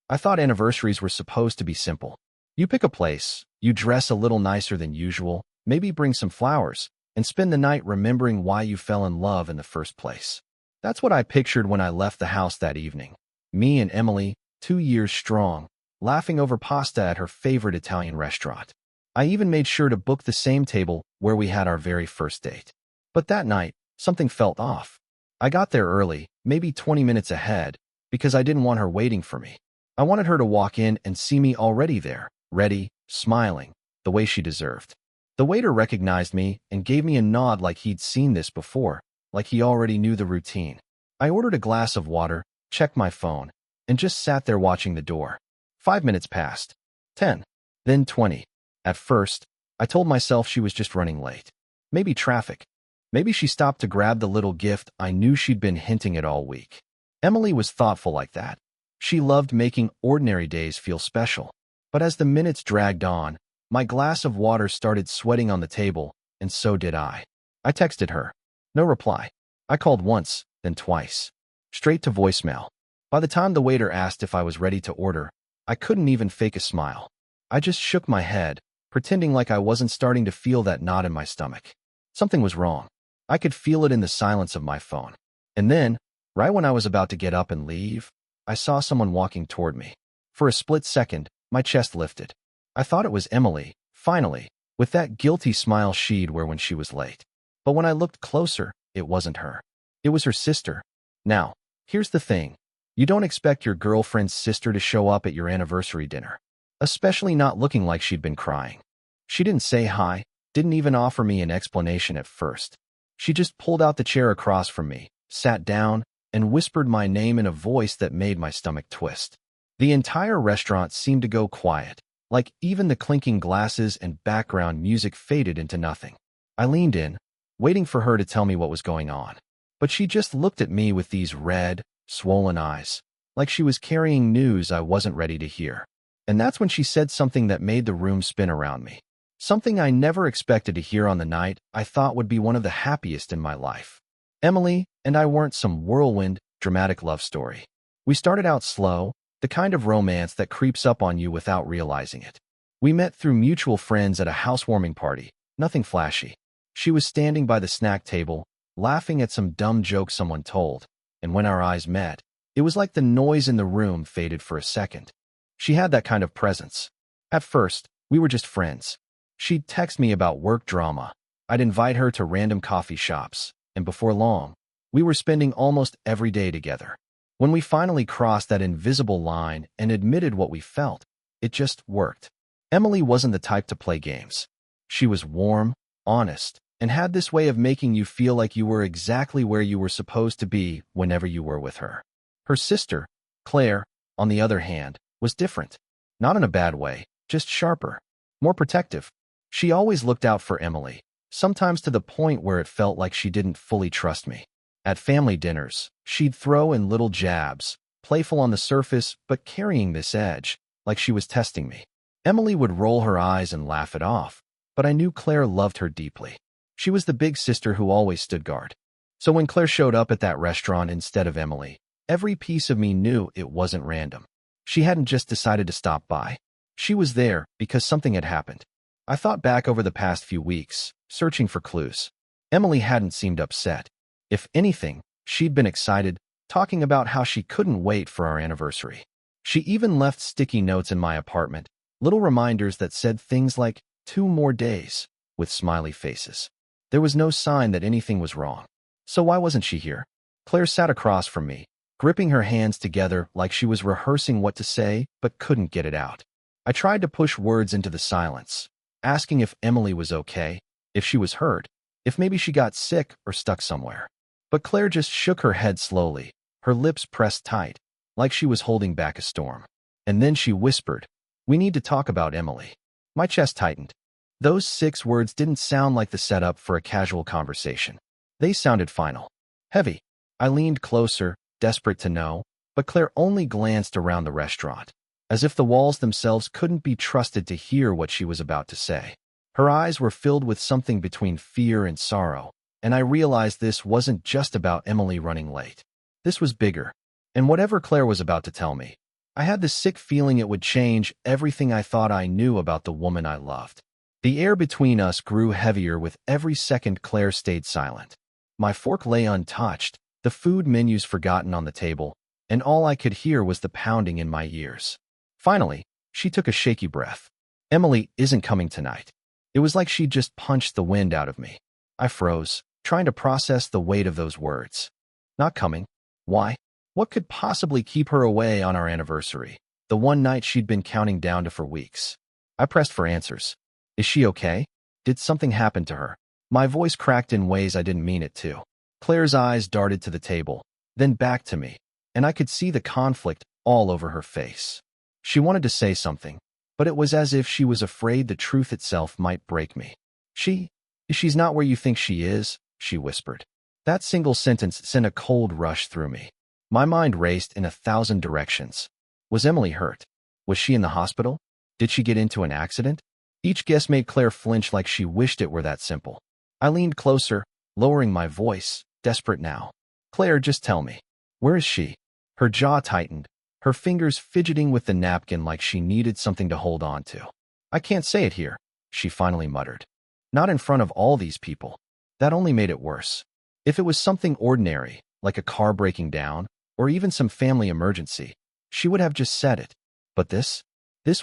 I thought anniversaries were supposed to be simple. You pick a place, you dress a little nicer than usual, maybe bring some flowers, and spend the night remembering why you fell in love in the first place. That's what I pictured when I left the house that evening. Me and Emily, 2 years strong, laughing over pasta at her favorite Italian restaurant. I even made sure to book the same table where we had our very first date. But that night, something felt off. I got there early, maybe 20 minutes ahead, because I didn't want her waiting for me. I wanted her to walk in and see me already there, ready, smiling, the way she deserved. The waiter recognized me and gave me a nod like he'd seen this before, like he already knew the routine. I ordered a glass of water, checked my phone, and just sat there watching the door. 5 minutes passed, 10, then 20. At first, I told myself she was just running late. Maybe traffic. Maybe she stopped to grab the little gift I knew she'd been hinting at all week. Emily was thoughtful like that. She loved making ordinary days feel special. But as the minutes dragged on, my glass of water started sweating on the table, and so did I. I texted her. No reply. I called once, then twice. Straight to voicemail. By the time the waiter asked if I was ready to order, I couldn't even fake a smile. I just shook my head, pretending like I wasn't starting to feel that knot in my stomach. Something was wrong. I could feel it in the silence of my phone. And then, right when I was about to get up and leave, I saw someone walking toward me. For a split second, my chest lifted. I thought it was Emily, finally, with that guilty smile she'd wear when she was late. But when I looked closer, it wasn't her. It was her sister. Now, here's the thing. You don't expect your girlfriend's sister to show up at your anniversary dinner, especially not looking like she'd been crying. She didn't say hi, didn't even offer me an explanation at first. She just pulled out the chair across from me, sat down, and whispered my name in a voice that made my stomach twist. The entire restaurant seemed to go quiet, like even the clinking glasses and background music faded into nothing. I leaned in, waiting for her to tell me what was going on. But she just looked at me with these red, swollen eyes, like she was carrying news I wasn't ready to hear. And that's when she said something that made the room spin around me. Something I never expected to hear on the night I thought would be one of the happiest in my life. Emily and I weren't some whirlwind, dramatic love story. We started out slow, the kind of romance that creeps up on you without realizing it. We met through mutual friends at a housewarming party, nothing flashy. She was standing by the snack table, laughing at some dumb joke someone told, and when our eyes met, it was like the noise in the room faded for a second. She had that kind of presence. At first, we were just friends. She'd text me about work drama. I'd invite her to random coffee shops, and before long, we were spending almost every day together. When we finally crossed that invisible line and admitted what we felt, it just worked. Emily wasn't the type to play games. She was warm, honest, and had this way of making you feel like you were exactly where you were supposed to be whenever you were with her. Her sister, Claire, on the other hand, was different. Not in a bad way, just sharper, more protective. She always looked out for Emily, sometimes to the point where it felt like she didn't fully trust me. At family dinners, she'd throw in little jabs, playful on the surface but carrying this edge, like she was testing me. Emily would roll her eyes and laugh it off, but I knew Claire loved her deeply. She was the big sister who always stood guard. So when Claire showed up at that restaurant instead of Emily, every piece of me knew it wasn't random. She hadn't just decided to stop by. She was there because something had happened. I thought back over the past few weeks, searching for clues. Emily hadn't seemed upset. If anything, she'd been excited, talking about how she couldn't wait for our anniversary. She even left sticky notes in my apartment, little reminders that said things like 2 more days, with smiley faces. There was no sign that anything was wrong. So why wasn't she here? Claire sat across from me, gripping her hands together like she was rehearsing what to say but couldn't get it out. I tried to push words into the silence, asking if Emily was okay, if she was hurt, if maybe she got sick or stuck somewhere. But Claire just shook her head slowly, her lips pressed tight, like she was holding back a storm. And then she whispered, "We need to talk about Emily." My chest tightened. Those 6 words didn't sound like the setup for a casual conversation. They sounded final. Heavy. I leaned closer, desperate to know, but Claire only glanced around the restaurant, as if the walls themselves couldn't be trusted to hear what she was about to say. Her eyes were filled with something between fear and sorrow, and I realized this wasn't just about Emily running late. This was bigger, and whatever Claire was about to tell me, I had the sick feeling it would change everything I thought I knew about the woman I loved. The air between us grew heavier with every second Claire stayed silent. My fork lay untouched, the food menus forgotten on the table, and all I could hear was the pounding in my ears. Finally, she took a shaky breath. Emily isn't coming tonight. It was like she'd just punched the wind out of me. I froze, trying to process the weight of those words. Not coming? Why? What could possibly keep her away on our anniversary, the one night she'd been counting down to for weeks? I pressed for answers. Is she okay? Did something happen to her? My voice cracked in ways I didn't mean it to. Claire's eyes darted to the table, then back to me, and I could see the conflict all over her face. She wanted to say something, but it was as if she was afraid the truth itself might break me. She's not where you think she is, she whispered. That single sentence sent a cold rush through me. My mind raced in 1,000 directions. Was Emily hurt? Was she in the hospital? Did she get into an accident? Each guess made Claire flinch like she wished it were that simple. I leaned closer, lowering my voice, desperate now. Claire, just tell me. Where is she? Her jaw tightened, her fingers fidgeting with the napkin like she needed something to hold on to. I can't say it here, she finally muttered. Not in front of all these people. That only made it worse. If it was something ordinary, like a car breaking down, or even some family emergency, she would have just said it. But this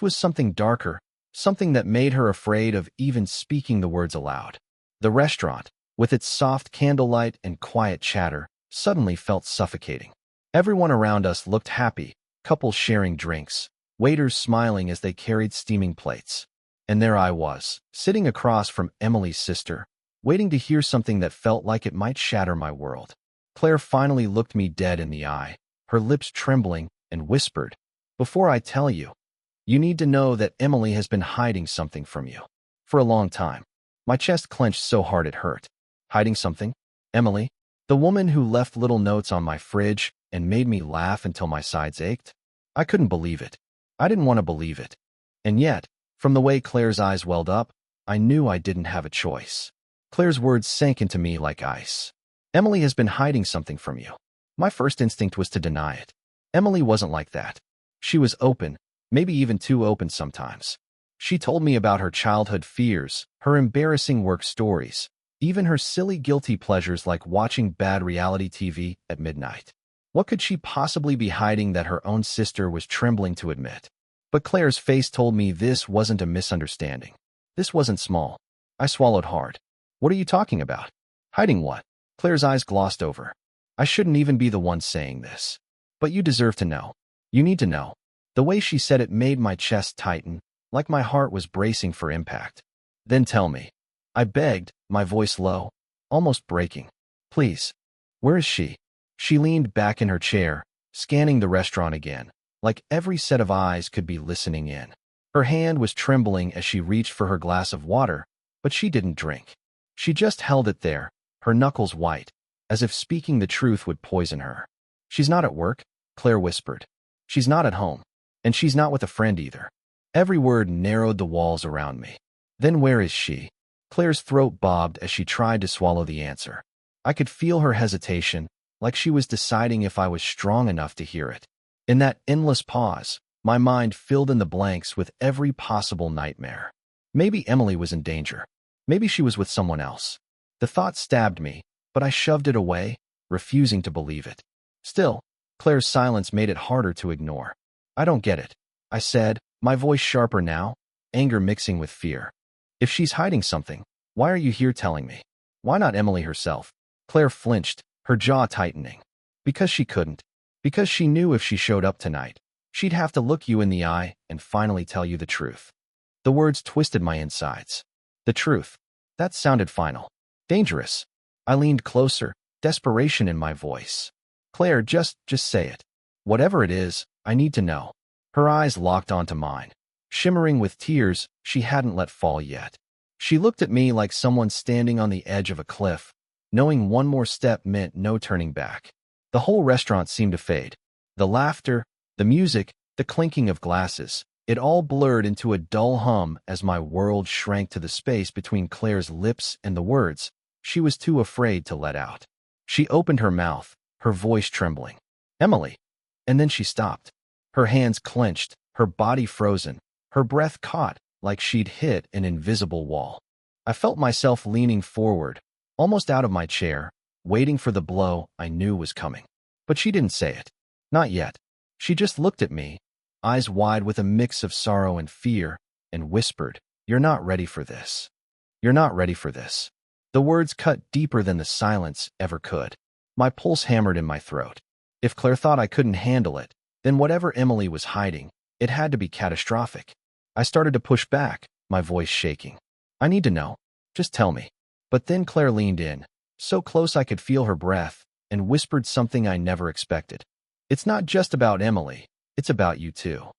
was something darker, something that made her afraid of even speaking the words aloud. The restaurant, with its soft candlelight and quiet chatter, suddenly felt suffocating. Everyone around us looked happy, couples sharing drinks, waiters smiling as they carried steaming plates. And there I was, sitting across from Emily's sister, waiting to hear something that felt like it might shatter my world. Claire finally looked me dead in the eye, her lips trembling, and whispered, "Before I tell you, you need to know that Emily has been hiding something from you. For a long time." My chest clenched so hard it hurt. Hiding something? Emily? The woman who left little notes on my fridge and made me laugh until my sides ached? I couldn't believe it. I didn't want to believe it. And yet, from the way Claire's eyes welled up, I knew I didn't have a choice. Claire's words sank into me like ice. Emily has been hiding something from you. My first instinct was to deny it. Emily wasn't like that. She was open, maybe even too open sometimes. She told me about her childhood fears, her embarrassing work stories, even her silly guilty pleasures like watching bad reality TV at midnight. What could she possibly be hiding that her own sister was trembling to admit? But Claire's face told me this wasn't a misunderstanding. This wasn't small. I swallowed hard. What are you talking about? Hiding what? Claire's eyes glossed over. I shouldn't even be the one saying this. But you deserve to know. You need to know. The way she said it made my chest tighten, like my heart was bracing for impact. Then tell me. I begged, my voice low, almost breaking. Please. Where is she? She leaned back in her chair, scanning the restaurant again, like every set of eyes could be listening in. Her hand was trembling as she reached for her glass of water, but she didn't drink. She just held it there, her knuckles white, as if speaking the truth would poison her. She's not at work, Claire whispered. She's not at home. And she's not with a friend either. Every word narrowed the walls around me. Then where is she? Claire's throat bobbed as she tried to swallow the answer. I could feel her hesitation, like she was deciding if I was strong enough to hear it. In that endless pause, my mind filled in the blanks with every possible nightmare. Maybe Emily was in danger. Maybe she was with someone else. The thought stabbed me, but I shoved it away, refusing to believe it. Still, Claire's silence made it harder to ignore. I don't get it, I said, my voice sharper now, anger mixing with fear. If she's hiding something, why are you here telling me? Why not Emily herself? Claire flinched, her jaw tightening. Because she couldn't. Because she knew if she showed up tonight, she'd have to look you in the eye and finally tell you the truth. The words twisted my insides. The truth. That sounded final. Dangerous. I leaned closer, desperation in my voice. Claire, just say it. Whatever it is, I need to know. Her eyes locked onto mine, shimmering with tears she hadn't let fall yet. She looked at me like someone standing on the edge of a cliff, knowing one more step meant no turning back. The whole restaurant seemed to fade. The laughter, the music, the clinking of glasses, it all blurred into a dull hum as my world shrank to the space between Claire's lips and the words she was too afraid to let out. She opened her mouth, her voice trembling. Emily. And then she stopped. Her hands clenched, her body frozen, her breath caught like she'd hit an invisible wall. I felt myself leaning forward, almost out of my chair, waiting for the blow I knew was coming. But she didn't say it. Not yet. She just looked at me, eyes wide with a mix of sorrow and fear, and whispered, "You're not ready for this. You're not ready for this." The words cut deeper than the silence ever could. My pulse hammered in my throat. If Claire thought I couldn't handle it, then whatever Emily was hiding, it had to be catastrophic. I started to push back, my voice shaking. "I need to know. Just tell me." But then Claire leaned in, so close I could feel her breath, and whispered something I never expected. "It's not just about Emily. It's about you too."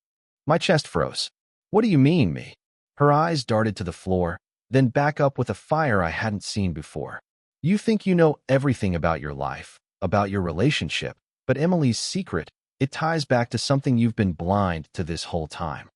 My chest froze. "What do you mean, me?" Her eyes darted to the floor, then back up with a fire I hadn't seen before. "You think you know everything about your life, about your relationship, but Emily's secret, it ties back to something you've been blind to this whole time."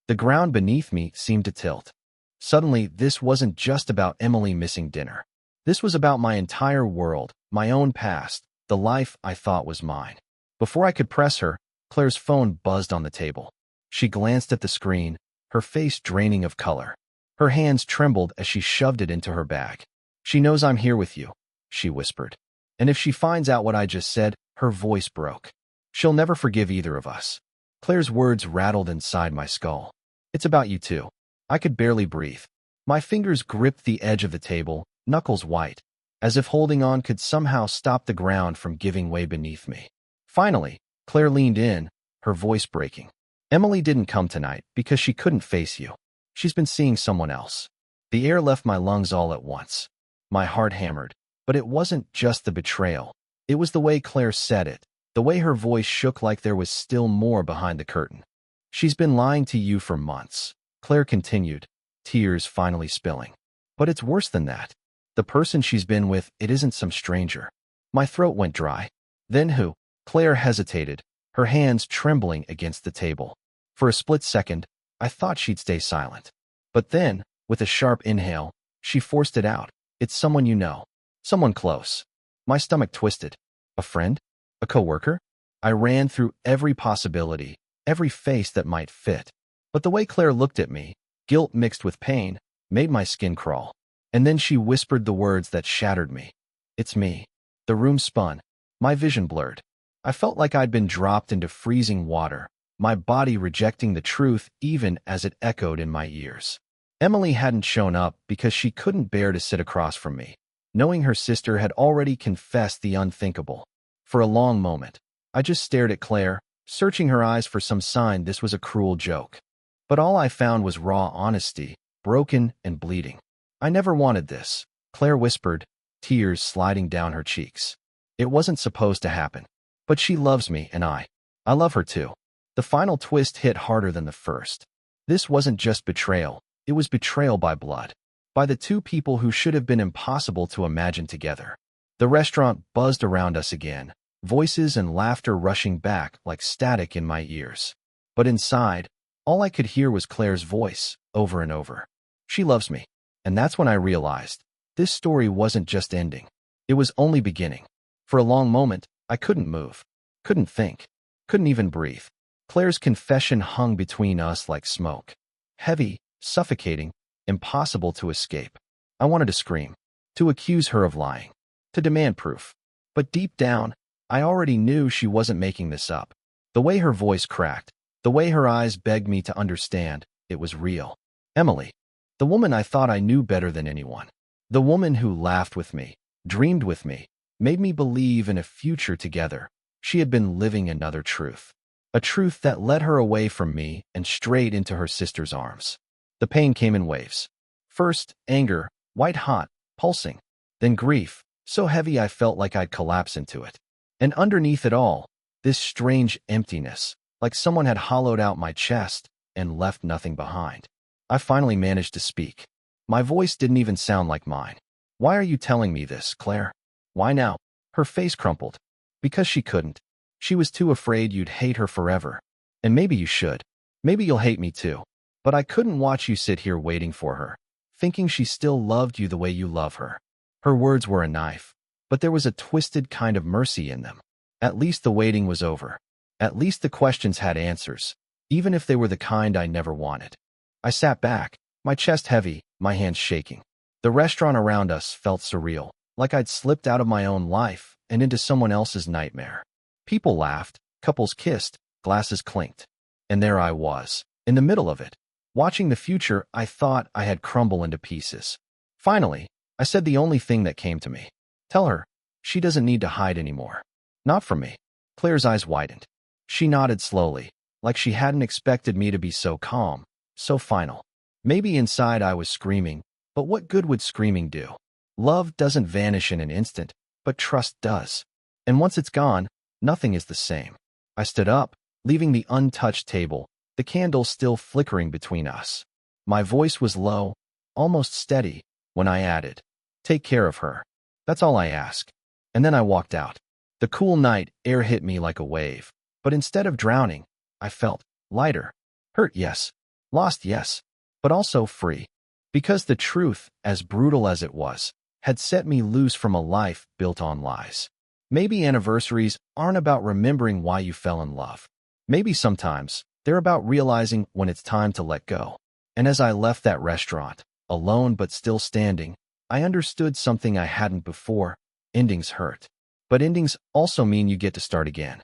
The ground beneath me seemed to tilt. Suddenly, this wasn't just about Emily missing dinner. This was about my entire world, my own past, the life I thought was mine. Before I could press her, Claire's phone buzzed on the table. She glanced at the screen, her face draining of color. Her hands trembled as she shoved it into her bag. "She knows I'm here with you," she whispered. "And if she finds out what I just said," her voice broke, "she'll never forgive either of us." Claire's words rattled inside my skull. "It's about you too." I could barely breathe. My fingers gripped the edge of the table, knuckles white, as if holding on could somehow stop the ground from giving way beneath me. Finally, Claire leaned in, her voice breaking. "Emily didn't come tonight because she couldn't face you. She's been seeing someone else." The air left my lungs all at once. My heart hammered, but it wasn't just the betrayal. It was the way Claire said it, the way her voice shook like there was still more behind the curtain. "She's been lying to you for months," Claire continued, tears finally spilling. "But it's worse than that. The person she's been with, it isn't some stranger." My throat went dry. "Then who?" Claire hesitated, her hands trembling against the table. For a split second, I thought she'd stay silent. But then, with a sharp inhale, she forced it out. "It's someone you know. Someone close." My stomach twisted. "A friend? A coworker?" I ran through every possibility, every face that might fit. But the way Claire looked at me, guilt mixed with pain, made my skin crawl. And then she whispered the words that shattered me. "It's me." The room spun. My vision blurred. I felt like I'd been dropped into freezing water, my body rejecting the truth even as it echoed in my ears. Emily hadn't shown up because she couldn't bear to sit across from me, knowing her sister had already confessed the unthinkable. For a long moment, I just stared at Claire, searching her eyes for some sign this was a cruel joke. But all I found was raw honesty, broken and bleeding. "I never wanted this," Claire whispered, tears sliding down her cheeks. "It wasn't supposed to happen. But she loves me and I love her too." The final twist hit harder than the first. This wasn't just betrayal, it was betrayal by blood. By the two people who should have been impossible to imagine together. The restaurant buzzed around us again, voices and laughter rushing back like static in my ears. But inside, all I could hear was Claire's voice, over and over. "She loves me." And that's when I realized, this story wasn't just ending. It was only beginning. For a long moment, I couldn't move, couldn't think, couldn't even breathe. Claire's confession hung between us like smoke. Heavy, suffocating, impossible to escape. I wanted to scream, to accuse her of lying, to demand proof. But deep down, I already knew she wasn't making this up. The way her voice cracked, the way her eyes begged me to understand, it was real. Emily. The woman I thought I knew better than anyone. The woman who laughed with me, dreamed with me, made me believe in a future together. She had been living another truth. A truth that led her away from me and straight into her sister's arms. The pain came in waves. First, anger, white-hot, pulsing. Then grief, so heavy I felt like I'd collapse into it. And underneath it all, this strange emptiness, like someone had hollowed out my chest and left nothing behind. I finally managed to speak. My voice didn't even sound like mine. "Why are you telling me this, Claire? Why now?" Her face crumpled. "Because she couldn't. She was too afraid you'd hate her forever. And maybe you should. Maybe you'll hate me too. But I couldn't watch you sit here waiting for her, thinking she still loved you the way you love her." Her words were a knife, but there was a twisted kind of mercy in them. At least the waiting was over. At least the questions had answers, even if they were the kind I never wanted. I sat back, my chest heavy, my hands shaking. The restaurant around us felt surreal, like I'd slipped out of my own life and into someone else's nightmare. People laughed, couples kissed, glasses clinked. And there I was, in the middle of it, watching the future I thought I had crumble into pieces. Finally, I said the only thing that came to me. Tell her, she doesn't need to hide anymore. Not from me. Claire's eyes widened. She nodded slowly, like she hadn't expected me to be so calm, so final. Maybe inside I was screaming, but what good would screaming do? Love doesn't vanish in an instant, but trust does. And once it's gone, nothing is the same. I stood up, leaving the untouched table, the candle still flickering between us. My voice was low, almost steady, when I added, "Take care of her. That's all I ask." And then I walked out. The cool night air hit me like a wave, but instead of drowning, I felt lighter. Hurt, yes. Lost, yes. But also free. Because the truth, as brutal as it was, had set me loose from a life built on lies. Maybe anniversaries aren't about remembering why you fell in love. Maybe sometimes they're about realizing when it's time to let go. And as I left that restaurant, alone but still standing, I understood something I hadn't before. Endings hurt. But endings also mean you get to start again.